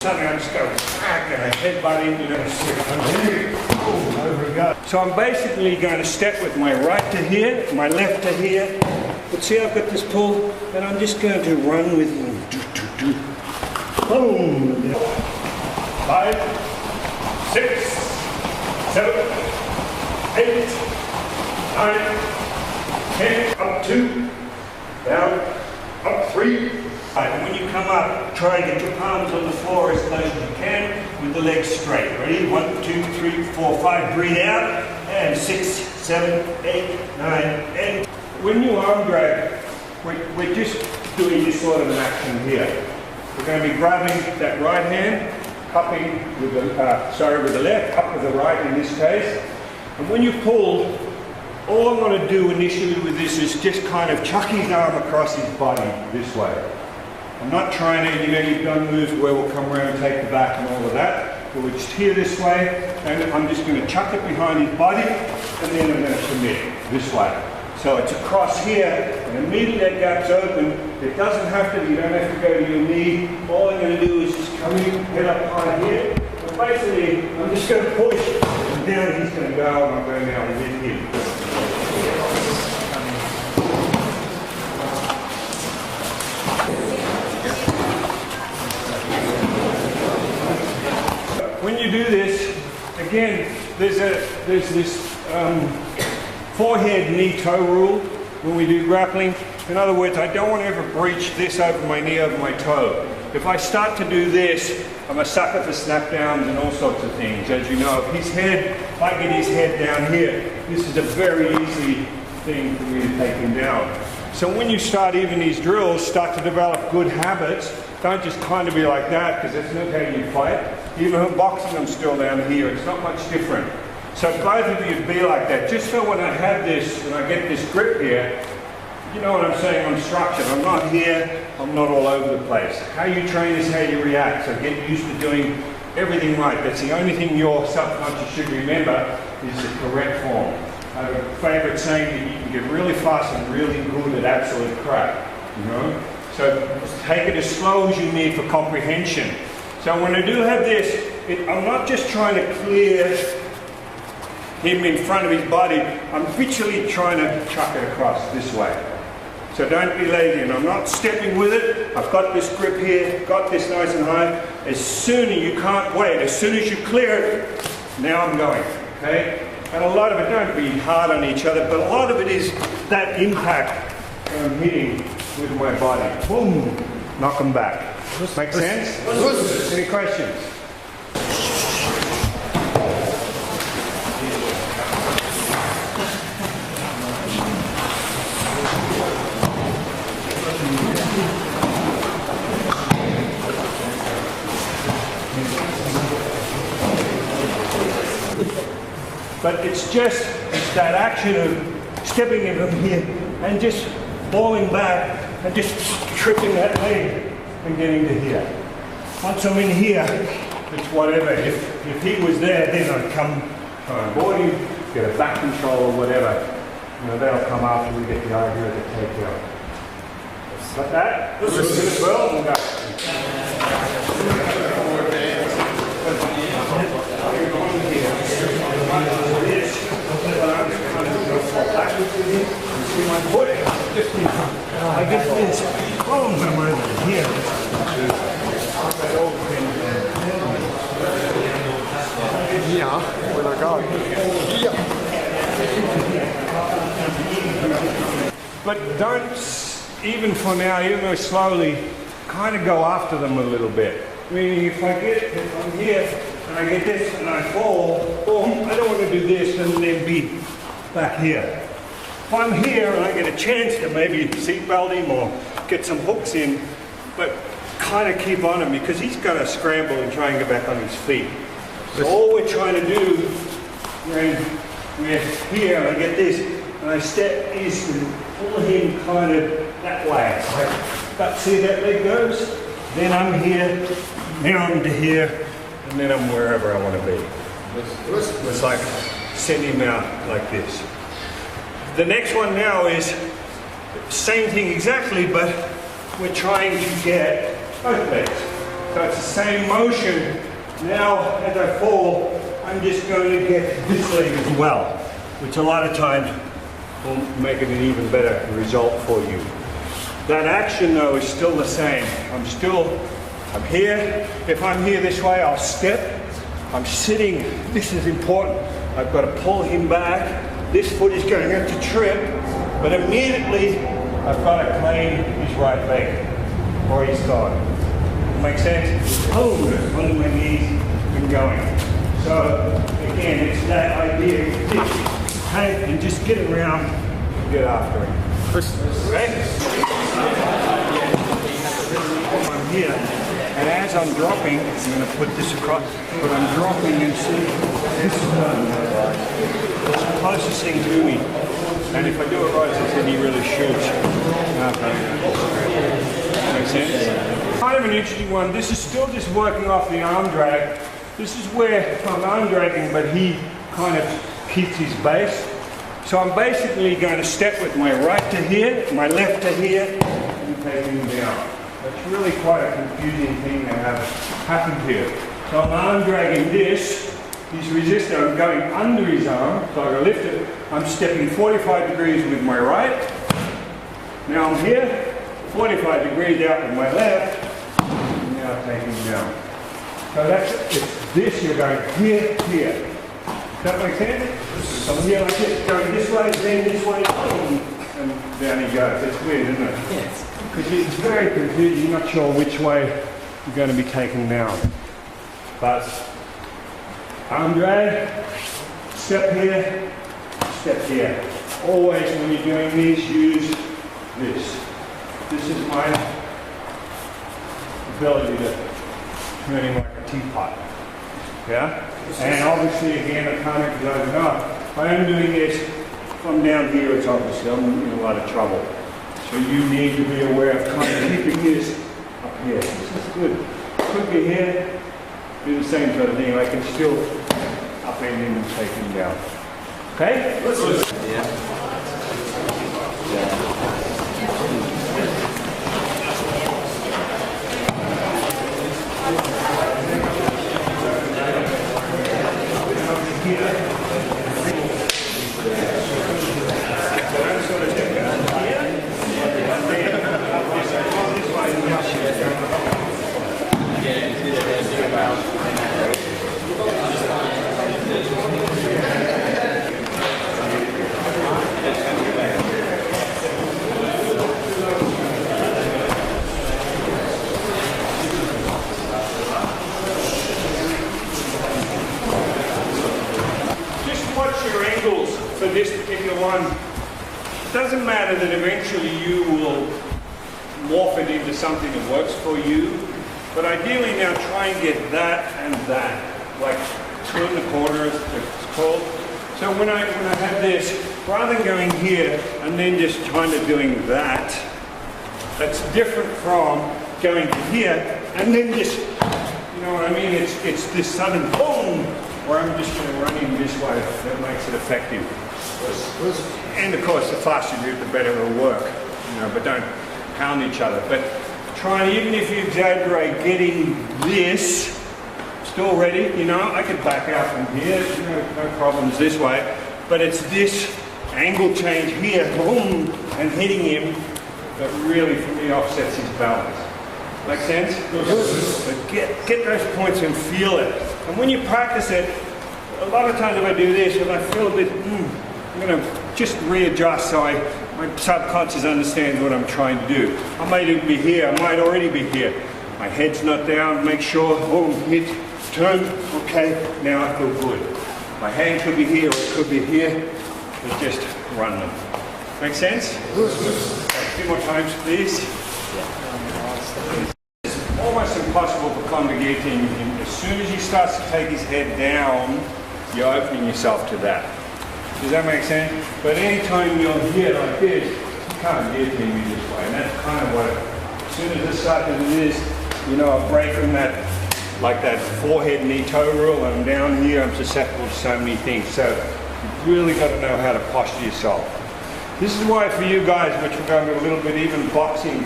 Suddenly I just go back and I headbutt into the stick. Boom, over we go. So I'm basically going to step with my right to here, my left to here. But see, I've got this pull, and I'm just going to run with it. Boom. 5, 6, 7, 8, 9, 10. Up 2, down, up 3. And when you come up, try and get your palms on the floor as close as you can with the legs straight. Ready? 1, 2, 3, 4, 5. Breathe out. And 6, 7, 8, 9, and when you arm drag, we're just doing this sort of an action here. We're going to be grabbing that right hand, cupping with the with the left, up with the right in this case. And when you pull, all I'm going to do initially with this is just kind of chuck his arm across his body this way. I'm not trying to, you've done moves where we'll come around and take the back and all of that. But we're just here this way, and I'm just going to chuck it behind his body, and then I'm going to commit this way. So it's across here, and immediately that gap's open. It doesn't have to, you don't have to go to your knee. All I'm going to do is just come in, head up high here. And basically, I'm just going to push, and down he's going to go, and I'm going down with him. When you do this, again, there's this forehead knee-toe rule when we do grappling. In other words, I don't want to ever breach this over my knee, over my toe. If I start to do this, I'm a sucker for snap downs and all sorts of things. As you know, if I get his head down here, this is a very easy thing for me to take him down. So when you start even these drills, start to develop good habits, don't just kind of be like that, because that's not how you fight. Even in boxing, I'm still down here. It's not much different. So both of you be like that, just so when I have this, when I get this grip here, you know what I'm saying, I'm structured. I'm not here, I'm not all over the place. How you train is how you react, so get used to doing everything right. That's the only thing your subconscious should remember, is the correct form. I have a favourite saying that you can get really fast and really good at absolute crap, you know? So take it as slow as you need for comprehension. So when I do have this, I'm not just trying to clear him in front of his body, I'm literally trying to chuck it across this way. So don't be lazy, and I'm not stepping with it. I've got this grip here, got this nice and high. As soon as you can't wait, as soon as you clear it, now I'm going, okay? And a lot of it, don't be hard on each other, but a lot of it is that impact I'm hitting with my body. Boom, knock them back. Make sense? Any questions? But it's that action of stepping in from here and just falling back and just tripping that leg and getting to here. Once I'm in here, it's whatever. If he was there, then I'd come try and board him, get a back control or whatever. You know, that'll come after we get the idea of the takedown. Got that? This is well, we'll go. See my foot? I get this. Oh, I'm over here. Yeah, when I got But don't, even for now, even though slowly, kind of go after them a little bit. Meaning if I'm here and I get this and I fall, boom, I don't want to do this and then be back here. If I'm here and I get a chance to maybe seatbelt him or get some hooks in, but kind of keep on him because he's going to scramble and try and get back on his feet. So all we're trying to do when we're here and I get this and I step is to pull him kind of that way. But see that leg goes? Then I'm here, then I'm to here, and then I'm wherever I want to be. It's like send him out like this. The next one now is same thing exactly, but we're trying to get both legs. So it's the same motion. Now, as I fall, I'm just going to get this leg as well, which a lot of times will make it an even better result for you. That action though is still the same. I'm here. If I'm here this way, I'll step. I'm sitting. This is important. I've got to pull him back. This foot is going to have to trip, but immediately I've got to claim his right leg or his thigh. Make sense? Oh, onto my knees and going. So again, it's that idea of this, okay? And just get around and get after him. Okay? I'm here, and as I'm dropping, I'm going to put this across, but I'm dropping and see this is the closest thing to me. And if I do it right, as I said, he really shoots. Okay. Makes sense? Kind of an interesting one. This is still just working off the arm drag. This is where I'm arm dragging, but he kind of keeps his base. So I'm basically going to step with my right to here, my left to here, and take him down. That's really quite a confusing thing to have happened here. So I'm arm dragging this. He's resisting. I'm going under his arm, so I lift it. I'm stepping 45 degrees with my right. Now I'm here, 45 degrees out with my left. And now taking him down. So it's this, you're going here, here. Does that make sense? So I'm here like this, going this way, then this way, and down he goes. It's weird, isn't it? Yes. Because it's very confusing, you're not sure which way you're going to be taken down. But arm drag, step here, step here. Always when you're doing these, use this. This is my ability to turn him like a teapot. Yeah? And obviously, again, I can't emphasize enough. I am doing this from down here, it's obviously, I'm in a lot of trouble. So you need to be aware of kind of keeping this up here. This is good. Could be here, do the same sort of thing. I can still upend him and take him down. Okay? For this particular one, it doesn't matter that eventually you will morph it into something that works for you, but ideally now try and get that and that, like 2 1/4 it's called. So when I have this, rather than going here and then just kind of doing that, that's different from going to here and then just, you know what I mean? It's this sudden boom, where I'm just going to run him this way. That makes it effective. And of course, the faster you do it, the better it'll work. You know, but don't pound each other. But try and, even if you exaggerate getting this, still ready, you know, I could back out from here, you know, no problems this way. But it's this angle change here, boom, and hitting him that really, for me, offsets his balance. Make sense? But get those points and feel it. And when you practice it, a lot of times if I do this, if I feel a bit, I'm going to just readjust so my subconscious understands what I'm trying to do. I might even be here, I might already be here. My head's not down, make sure, boom, hit, turn, okay, now I feel good. My hand could be here, or it could be here, but just run them. Make sense? A few more times, please. It's almost impossible for Gi Takedowns. As soon as he starts to take his head down, you're opening yourself to that. Does that make sense? But anytime you're here like this, you can't get me this way. And that's kind of what, as soon as this starts as it is, you know, I break from that, like that forehead knee-toe rule, and I'm down here, I'm susceptible to so many things. So you've really got to know how to posture yourself. This is why for you guys, which we're going to a little bit, even boxing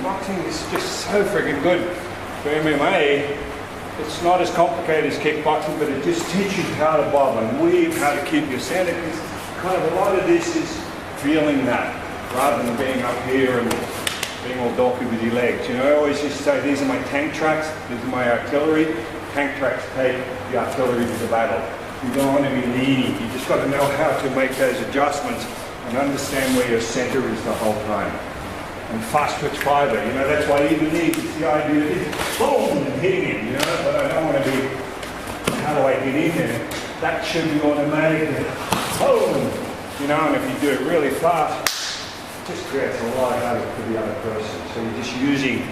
is just so freaking good. For MMA, It's not as complicated as kickboxing, but it just teaches you how to bob and weave, how to keep your center. Because kind of a lot of this is feeling that, rather than being up here and being all dorky with your legs. You know, I always just say, these are my tank tracks, these are my artillery. Tank tracks take the artillery to the battle. You don't want to be needy. You just got to know how to make those adjustments and understand where your center is the whole time. And fast twitch fiber, you know, that's why even these, it's the idea of boom, and hitting him, you know, but I don't want to be, how do I get in there? That should be automatic, boom, you know, and if you do it really fast, it just creates a lot of havoc for the other person. So you're just using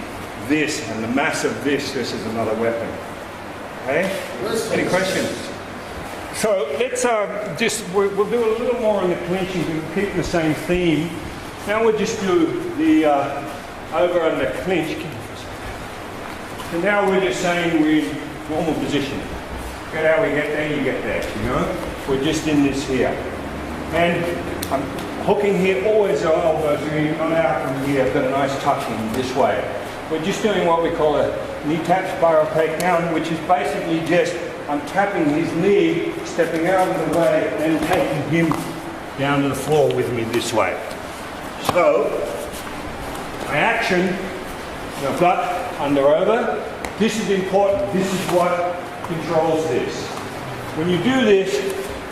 this and the mass of this is another weapon. Okay? Any questions? So let's we'll do a little more on the clinching, we'll keep the same theme. Now we'll just do the over under clinch. So now we're just saying we're in normal position. Get how we get there, you get there, you know? We're just in this here. And I'm hooking here, always our elbows, not out from here, I've got a nice tucking this way. We're just doing what we call a knee tap spiral takedown, which is basically just, I'm tapping his knee, stepping out of the way, and taking him down to the floor with me this way. So, my action, I've got under over. This is important. This is what controls this. When you do this,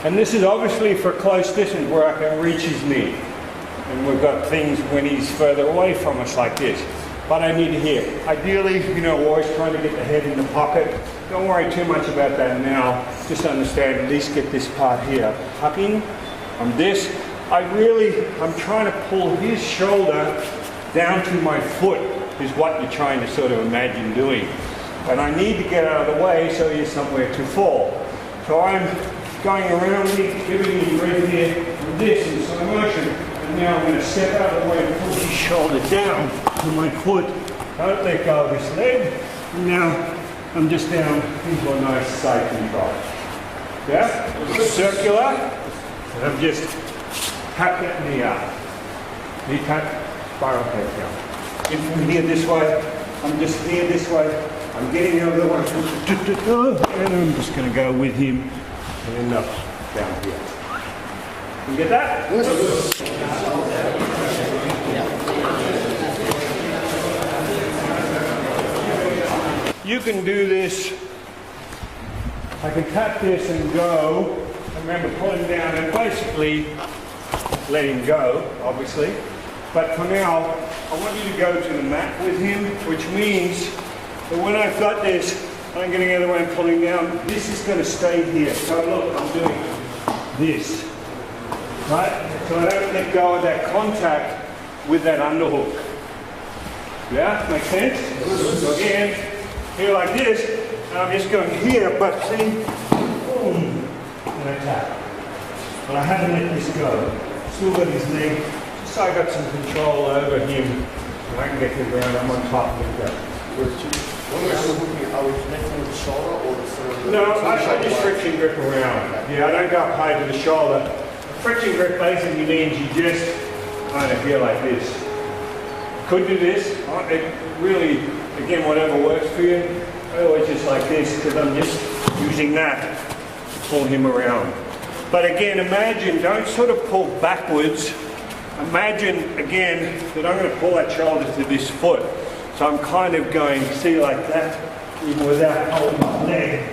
and this is obviously for close distance where I can reach his knee. And we've got things when he's further away from us like this. But I need to hear. Ideally, you know, we're always trying to get the head in the pocket. Don't worry too much about that now. Just understand, at least get this part here. Tucking on this. I'm trying to pull his shoulder down to my foot is what you're trying to sort of imagine doing. And I need to get out of the way so he's somewhere to fall. So I'm going around me, giving him right here with this in slow motion. And now I'm going to step out of the way and pull his shoulder down to my foot. Don't let go of his leg. And now I'm just down into a nice side control. Yeah? Circular. And I'm just tap that knee out. Knee tap, spiral takedown. In from here this way, I'm just here this way. I'm getting over the way, and I'm just going to go with him and end up down here. You get that? You can do this. I can tap this and go. Remember pulling down and basically letting go, obviously. But for now, I want you to go to the mat with him, which means that when I've got this, I'm getting out of the way and pulling down, this is going to stay here. So look, I'm doing this, right? So I don't let go of that contact with that underhook. Yeah, make sense? So again, here like this, and I'm just going here, but see, boom, and I tap. But I haven't let this go. Still got his leg, just so I got some control over him, and I can get to the ground, I'm on top of that. Are we connecting with the shoulder or the sort of... No, I just friction grip around. Yeah, I don't go up high to the shoulder. Friction grip basically means you just kind of feel like this. Could do this. It really, again, whatever works for you. I always just like this because I'm just using that to pull him around. But again, imagine, don't sort of pull backwards. Imagine, again, that I'm going to pull that shoulder to this foot. So I'm kind of going, see, like that, even without holding my leg.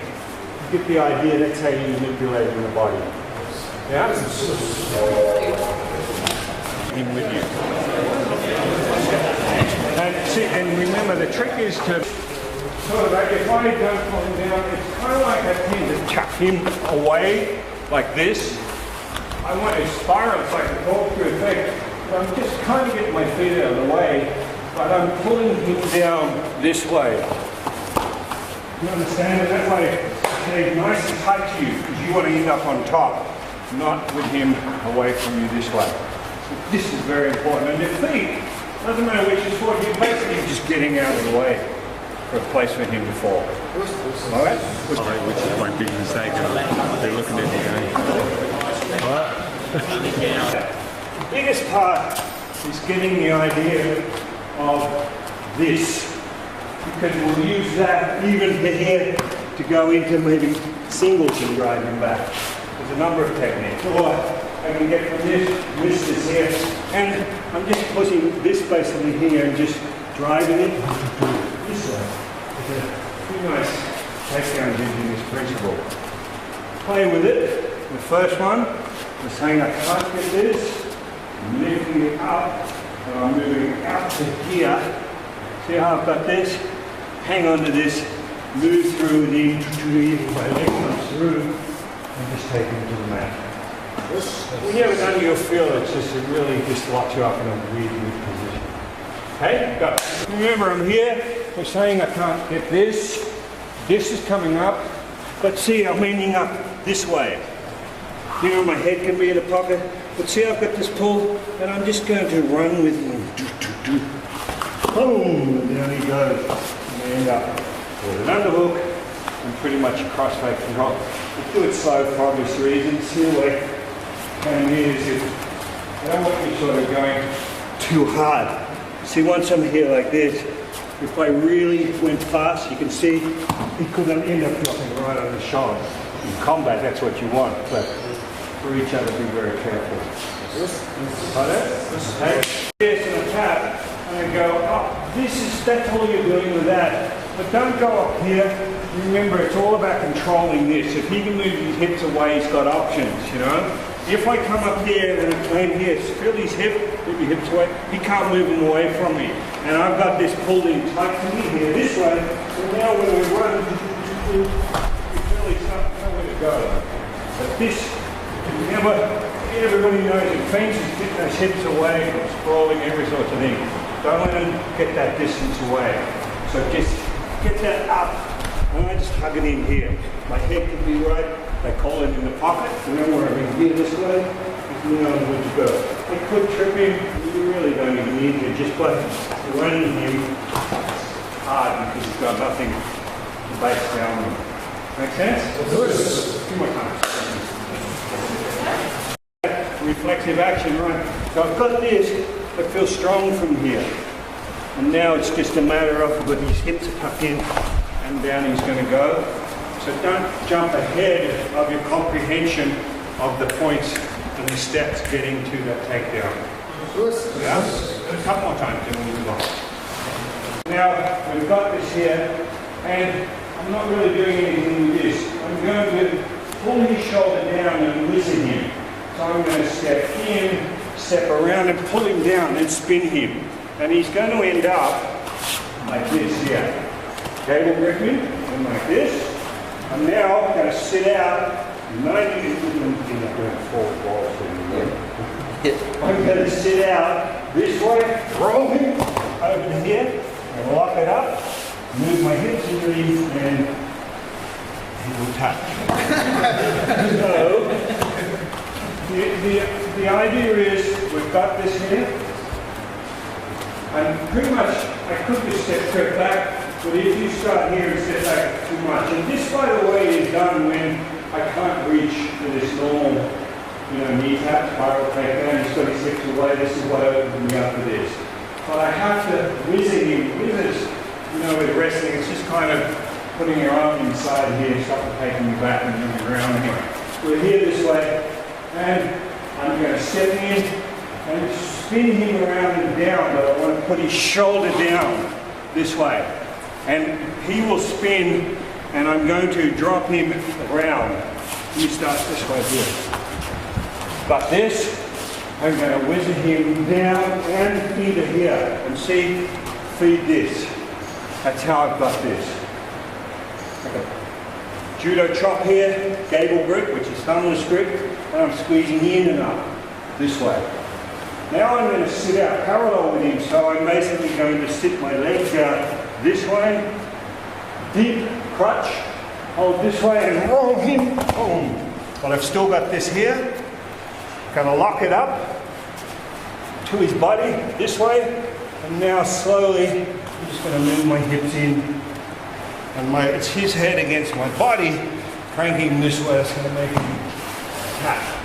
You get the idea, that's how you manipulate in the body. Yeah? In with you. And see, and remember, the trick is to sort of, if I don't pull him down, it's kind of like I tend to chuck him away, like this. I want to spiral, it's like a corkscrew effect. But I'm just kind of getting my feet out of the way. But I'm pulling him down this way. You understand? And that way, it's nice and tight to you, because you want to end up on top, not with him away from you this way. So this is very important. And your feet, doesn't matter which is what, you're basically just getting out of the way for a place for him to fall. All right? Which is my big mistake. They're looking at me going, what? The biggest part is getting the idea of this. because we'll use that even here to go into maybe singles and drive him back. There's a number of techniques. Or I can get from this here, and I'm just pushing this basically here and just driving it this way. It's a pretty nice takedown using this principle. Playing with it. The first one, we're saying I can't get this. I'm lifting it up, and I'm moving it out to here. See how I've got this? Hang on to this, move through the my leg comes through, and just take it to the mat. When you have it under your feel, it's just, it really just locks you up in a really good position. Okay, go. Remember, I'm here, we're saying I can't get this. This is coming up, but see, I'm ending up this way. You know, my head can be in the pocket, but see, I've got this pull, and I'm just going to run with it. Boom, and down he goes. And I end up with an underhook and pretty much a crossface control. We do it slow for obvious reasons. See the way pain is if I don't want you sort of going too hard. See, once I'm here like this, if I really went fast, you can see it could end up dropping right on the shoulder. In combat, that's what you want, but for each other, be very careful. Take this and a tap, and go up. That's all you're doing with that. But don't go up here. Remember, it's all about controlling this. If he can move his hips away, he's got options, you know. If I come up here and claim here, feel his move your hips away, he can't move them away from me. And I've got this pulled in tight to me here, this way, so now when we run, we really know where to go. But this, everybody knows it fences, get those hips away from sprawling, every sort of thing. Don't let them get that distance away. So just get that up, and I just hug it in here. My head can be right, they call it in the pocket, remember I'm in here this way, you know where to go. I could trip him, you really don't even need to, just by running him hard because he's got nothing to base down on. Make sense? Good. Two more times. Reflexive action, right? So I've got this, but feel strong from here. And now it's just a matter of with his hips are tucked in and down he's going to go. So don't jump ahead of your comprehension of the points and the steps getting to that takedown. Yeah? A couple more times and we'll move on. Now we've got this here and I'm not really doing anything with this. I'm going to pull his shoulder down and listen him. So I'm going to step in, step around and pull him down and spin him. And he's going to end up like this here. Gable gripping, and like this. I'm now going to sit out 90 degrees forward balls. I'm going to sit out this way, roll him over here, and lock it up, move my hips underneath, and he will touch. So, the idea is we've got this here. And pretty much, I could just step back, but if you start here and step back too much, and this, by the way, is done when I can't reach for this normal, knee tap, spiral takedown. He's got his hips away. This is what opens me up for this. But I have to whizzing him. Whizzes, with wrestling, it's just kind of putting your arm inside here, stop taking you back and moving around anyway. We're here this way, and I'm going to step in and spin him around and down, but I want to put his shoulder down this way. And he will spin, and I'm going to drop him around. He starts this way here. But this, I'm going to whizz him down and feed it here. And see, feed this. That's how I've got this. Okay. Judo chop here, gable grip, which is thumbless grip, and I'm squeezing in and up this way. Now I'm going to sit out parallel with him, so I'm basically going to sit my legs out this way, deep crutch, hold this way and roll him, boom. But I've still got this here, going to lock it up to his body this way, and now slowly I'm just going to move my hips in, and it's his head against my body, cranking him this way. That's going to make him tap.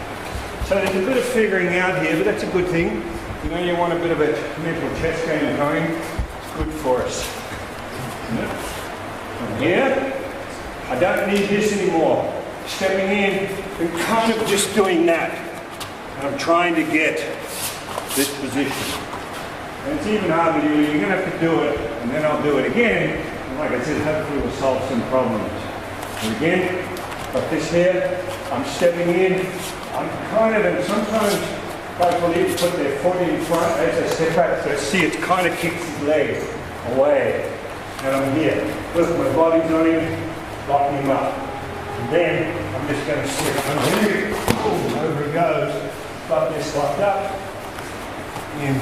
So there's a bit of figuring out here, but that's a good thing. You want a bit of a mental chess game going. It's good for us. From here, I don't need this anymore. Stepping in and kind of just doing that. And I'm trying to get this position. And it's even harder to do. You're going to have to do it, and then I'll do it again. And like I said, hopefully we'll solve some problems. And again, got this here. I'm stepping in. I'm kind of, and sometimes guys will even put their foot in front as they step back. So see, it kind of kicks his leg away. And I'm here. Look, my body's on him, locking him up. And then I'm just going to slip under here. Boom, over he goes. Got this locked up. In.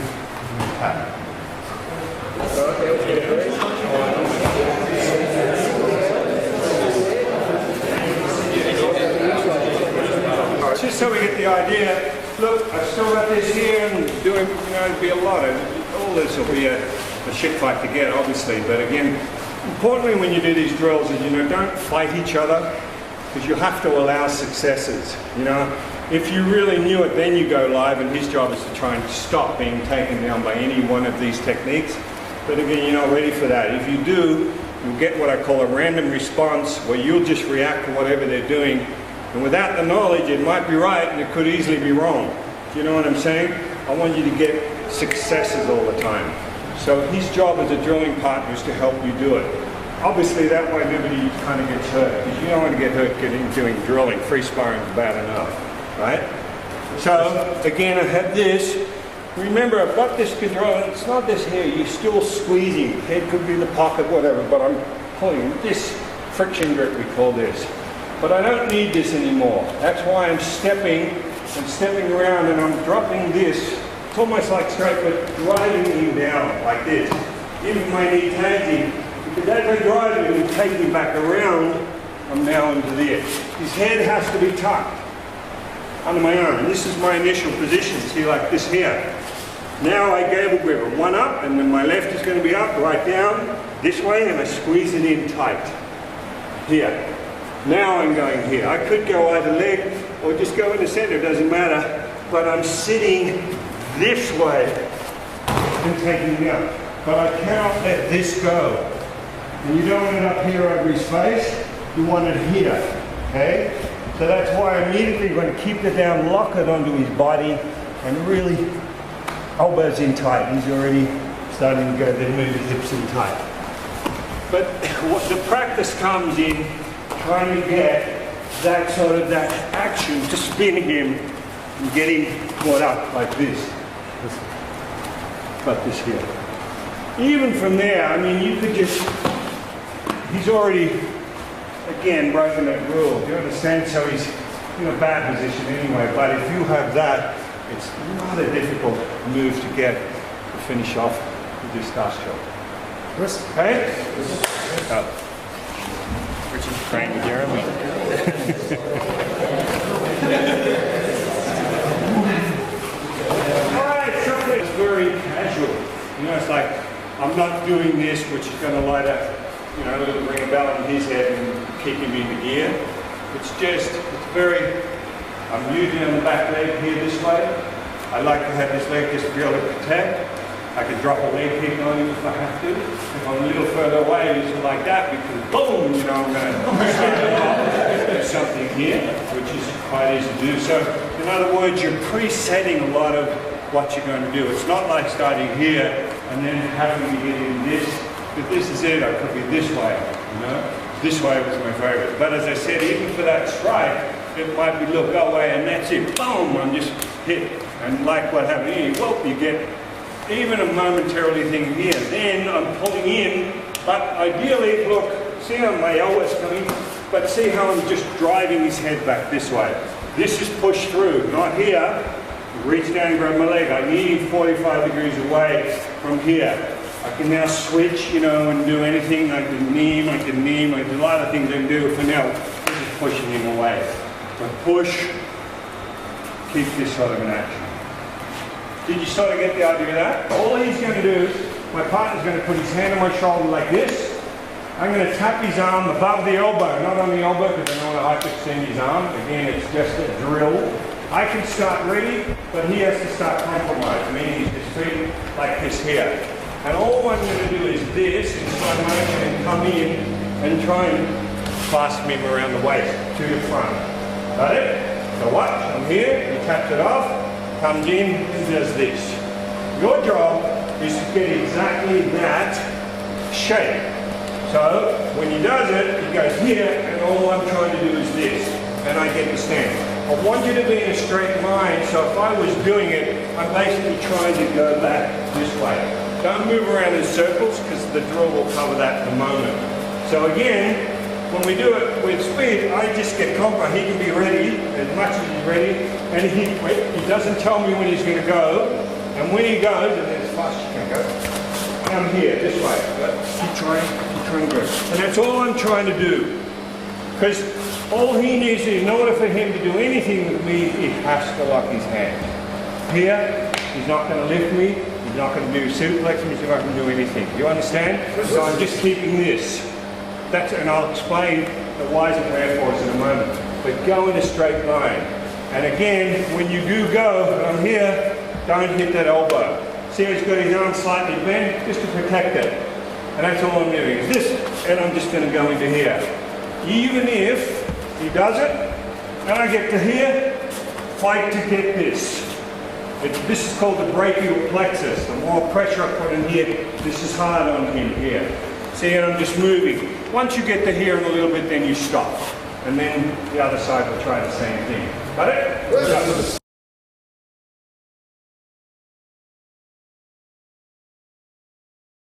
Just so we get the idea, look, I've still got this here and doing, it'd be a lot of, all this will be a shit fight to get, obviously, but again, importantly when you do these drills is, don't fight each other, because you have to allow successes, If you really knew it, then you go live, and his job is to try and stop being taken down by any one of these techniques. But again, you're not ready for that. If you do, you'll get what I call a random response, where you'll just react to whatever they're doing. And without the knowledge, it might be right, and it could easily be wrong. Do you know what I'm saying? I want you to get successes all the time. So his job as a drilling partner is to help you do it. Obviously, that way nobody kind of gets hurt, because you don't want to get hurt doing drilling. Free sparring is bad enough. Right? So, again, I have this. Remember, I've got this control. It's not this here. You're still squeezing. Head could be in the pocket, whatever, but I'm pulling this friction grip, we call this. But I don't need this anymore. That's why I'm stepping around, and I'm dropping this. It's almost like straight, but driving him down like this. Even my knee tagging. Because as I drive him and take him back around, I'm now into there. His head has to be tucked under my arm, and this is my initial position, see, like this here. Now I gable grip, one up, and then my left is going to be up, right down, this way, and I squeeze it in tight. Here. Now I'm going here. I could go either leg, or just go in the center, it doesn't matter, but I'm sitting this way, and taking it out. But I cannot let this go. And you don't want it up here over his face, you want it here, okay? So that's why I'm immediately going to keep it down, lock it onto his body, and really elbows in tight. He's already starting to go, then move his hips in tight. But what the practice comes in trying to get that sort of that action to spin him and get him caught up like this. Got this here. Even from there, I mean, you could just, he's already, again, broken that rule. Do you understand? So he's in a bad position anyway, but if you have that, it's not a difficult move to get to finish off with this dust job. Okay? Richard's praying with Jeremy. Alright, something that's very casual. It's like, I'm not doing this, which is going to light up, ring a bell in his head and keep him into gear. It's just, it's very, I'm using on the back leg here this way. I like to have this leg just to be able to protect. I can drop a leg kick on him if I have to. If I'm a little further away, it's like that, because boom, I'm going to do something here, which is quite easy to do. So, in other words, you're presetting a lot of what you're going to do. It's not like starting here and then having to get in this. If this is it, I could be this way, This way was my favorite. But as I said, even for that strike, it might be, look, go away, and that's it. Boom, I'm just hit. And like what happened here, well, you get even a momentarily thing here. Then I'm pulling in, but ideally, look, see how my elbow's coming? But see how I'm just driving his head back this way. This is pushed through, not here. Reach down and grab my leg. I need him 45 degrees away from here. I can now switch, and do anything. I can knee him, I do a lot of things I can do. For now, this is pushing him away. But push, keep this sort of an action. Did you sort of get the idea of that? All he's going to do, my partner's going to put his hand on my shoulder like this. I'm going to tap his arm above the elbow, not on the elbow because I don't want to hyperextend his arm. Again, it's just a drill. I can start ready, but he has to start compromise, meaning his feet like this here. And all I'm going to do is this in slow motion and come in and try and clasp him around the waist to the front. Got it? So watch, I'm here, he taps it off, comes in and does this. Your job is to get exactly that shape. So when he does it, he goes here, and all I'm trying to do is this, and I get the stand. I want you to be in a straight line, so if I was doing it, I'm basically trying to go back this way. Don't move around in circles, because the drill will cover that in a moment. So again, when we do it with speed, I just get compa. He can be ready as much as he's ready, and he doesn't tell me when he's going to go, and when he goes, and then as fast as you can go, I'm here, this way. Keep trying to go. And that's all I'm trying to do. Because all he needs is, in order for him to do anything with me, he has to lock his hand. Here, he's not going to lift me, he's not going to do suplex, he's not going to do anything. You understand? So I'm just keeping this. And I'll explain the whys and wherefores in a moment. But go in a straight line. And again, when you do go, and I'm here, don't hit that elbow. See how he's got his arm slightly bent, just to protect it. And that's all I'm doing, is this, and I'm just going to go into here. Even if he does it, and I get to here, fight to get this. This is called the brachial plexus. The more pressure I put in here, this is hard on him here. See, and I'm just moving. Once you get to here in a little bit, then you stop. And then the other side will try the same thing. Got it?